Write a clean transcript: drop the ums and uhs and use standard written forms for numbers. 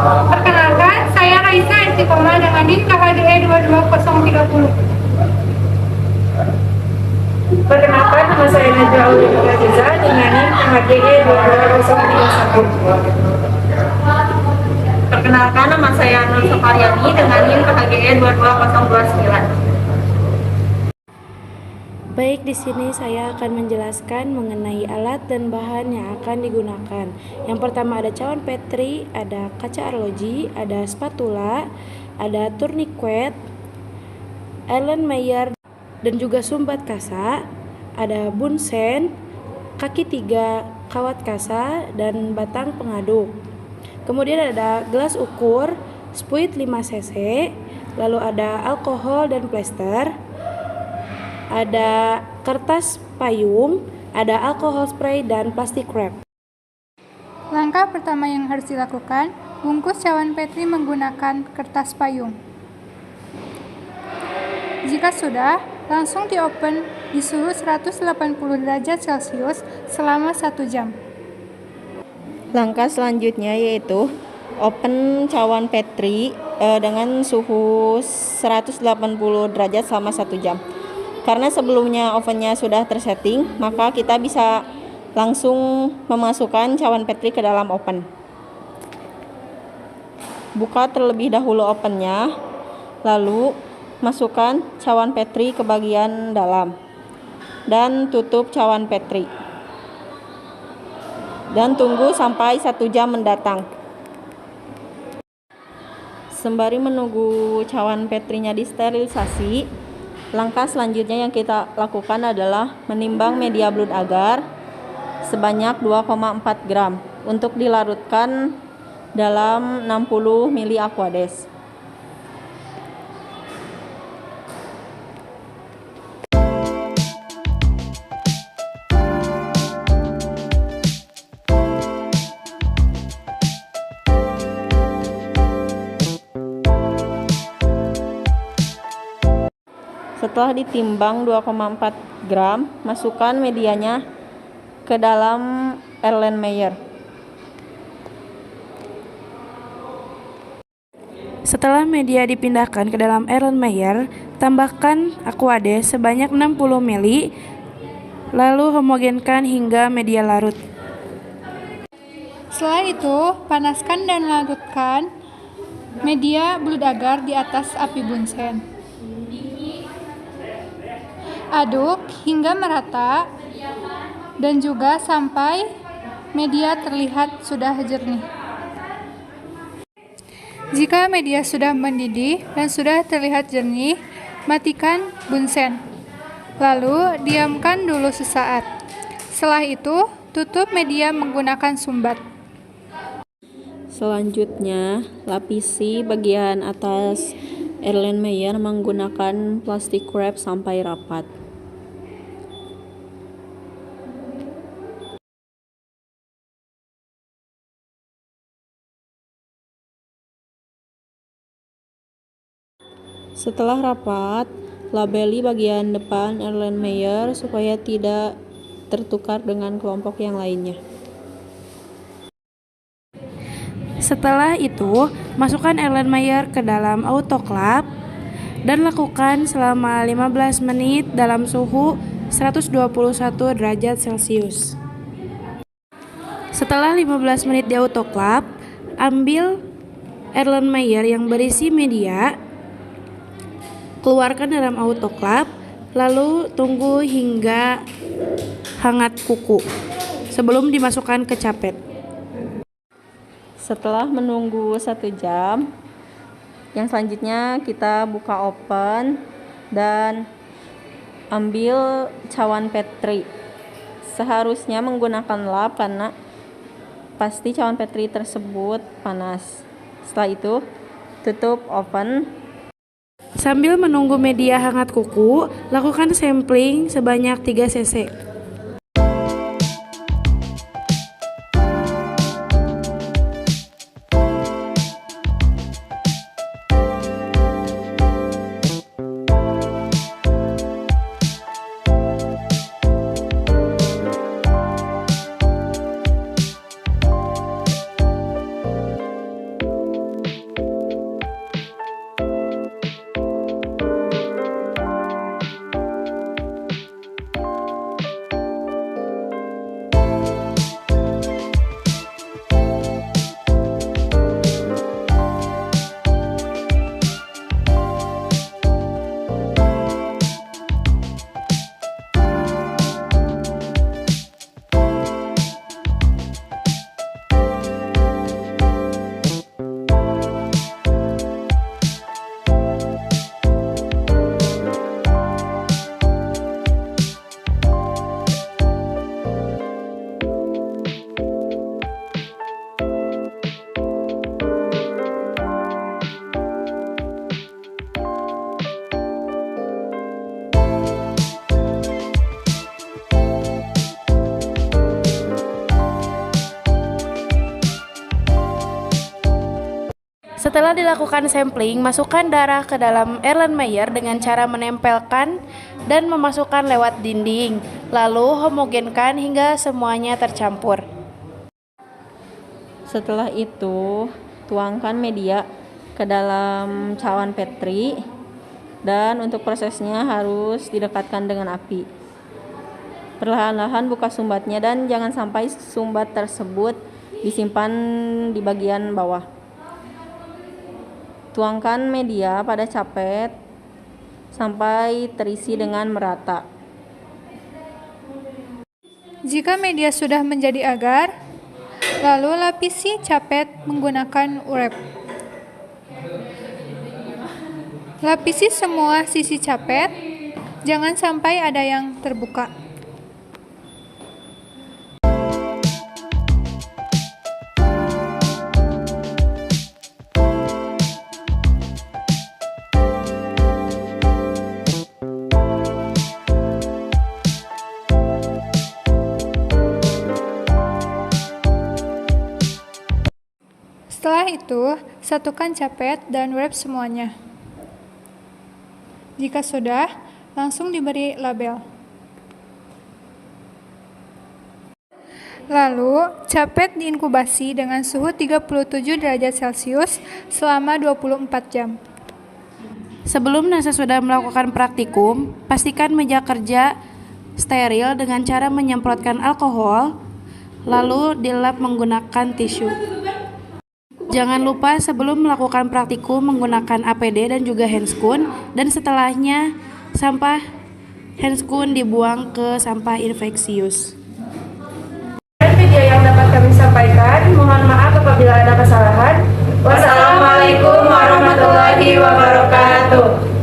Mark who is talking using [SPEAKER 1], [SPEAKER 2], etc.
[SPEAKER 1] Perkenalkan, saya Raisa Istiqomah dengan NIM KHDE 22030.
[SPEAKER 2] Perkenalkan, nama saya Najwa Aulia Aziza dengan NIM KHDE 22031. Perkenalkan, nama saya Nur Sokaryani dengan NIM KHDE 22029.
[SPEAKER 3] Baik, di sini saya akan menjelaskan mengenai alat dan bahan yang akan digunakan. Yang pertama ada cawan Petri, ada kaca arloji, ada spatula, ada tourniquet, Erlenmeyer, dan juga sumbat kasa, ada bunsen, kaki 3 kawat kasa, dan batang pengaduk. Kemudian ada gelas ukur, spuit 5 cc, lalu ada alkohol dan plester, ada kertas payung, ada alkohol spray, dan plastik wrap.
[SPEAKER 1] Langkah pertama yang harus dilakukan, bungkus cawan Petri menggunakan kertas payung. Jika sudah, langsung di-open di suhu 180 derajat Celcius selama 1 jam.
[SPEAKER 2] Langkah selanjutnya yaitu open cawan Petri dengan suhu 180 derajat selama 1 jam. Karena sebelumnya ovennya sudah tersetting, maka kita bisa langsung memasukkan cawan Petri ke dalam oven. Buka terlebih dahulu ovennya, lalu masukkan cawan Petri ke bagian dalam dan tutup cawan Petri. Dan tunggu sampai 1 jam mendatang. Sembari menunggu cawan Petrinya disterilisasi, langkah selanjutnya yang kita lakukan adalah menimbang media blood agar sebanyak 2,4 gram untuk dilarutkan dalam 60 ml Aquades. Setelah ditimbang 2,4 gram, masukkan medianya ke dalam Erlenmeyer.
[SPEAKER 3] Setelah media dipindahkan ke dalam Erlenmeyer, tambahkan Aquades sebanyak 60 ml, lalu homogenkan hingga media larut.
[SPEAKER 1] Setelah itu, panaskan dan larutkan media blood agar di atas api bunsen. Aduk hingga merata dan juga sampai media terlihat sudah jernih. Jika media sudah mendidih dan sudah terlihat jernih, matikan bunsen. Lalu diamkan dulu sesaat. Setelah itu, tutup media menggunakan sumbat.
[SPEAKER 2] Selanjutnya, lapisi bagian atas Erlenmeyer menggunakan plastik wrap sampai rapat. Setelah rapat, labeli bagian depan Erlenmeyer supaya tidak tertukar dengan kelompok yang lainnya.
[SPEAKER 3] Setelah itu, masukkan Erlenmeyer ke dalam autoclave dan lakukan selama 15 menit dalam suhu 121 derajat Celcius. Setelah 15 menit di autoclave, ambil Erlenmeyer yang berisi media, keluarkan dalam autoclave, lalu tunggu hingga hangat kuku sebelum dimasukkan ke capet.
[SPEAKER 2] Setelah menunggu 1 jam, yang selanjutnya kita buka oven dan ambil cawan Petri. Seharusnya menggunakan lap karena pasti cawan Petri tersebut panas. Setelah itu, tutup oven.
[SPEAKER 3] Sambil menunggu media hangat kuku, lakukan sampling sebanyak 3 cc. Setelah dilakukan sampling, masukkan darah ke dalam Erlenmeyer dengan cara menempelkan dan memasukkan lewat dinding, lalu homogenkan hingga semuanya tercampur.
[SPEAKER 2] Setelah itu, tuangkan media ke dalam cawan Petri dan untuk prosesnya harus didekatkan dengan api. Perlahan-lahan buka sumbatnya dan jangan sampai sumbat tersebut disimpan di bagian bawah. Tuangkan media pada capet sampai terisi dengan merata.
[SPEAKER 1] Jika media sudah menjadi agar, lalu lapisi capet menggunakan urep. Lapisi semua sisi capet, jangan sampai ada yang terbuka. Setelah itu, satukan capet dan wrap semuanya. Jika sudah, langsung diberi label. Lalu, capet diinkubasi dengan suhu 37 derajat Celcius selama 24 jam.
[SPEAKER 3] Sebelum NASA sudah melakukan praktikum, pastikan meja kerja steril dengan cara menyemprotkan alkohol, lalu dilap menggunakan tisu. Jangan lupa sebelum melakukan praktikum menggunakan APD dan juga handscoon, dan setelahnya sampah handscoon dibuang ke sampah infeksius.
[SPEAKER 4] Video yang dapat kami sampaikan, mohon maaf apabila ada kesalahan. Wassalamualaikum warahmatullahi wabarakatuh.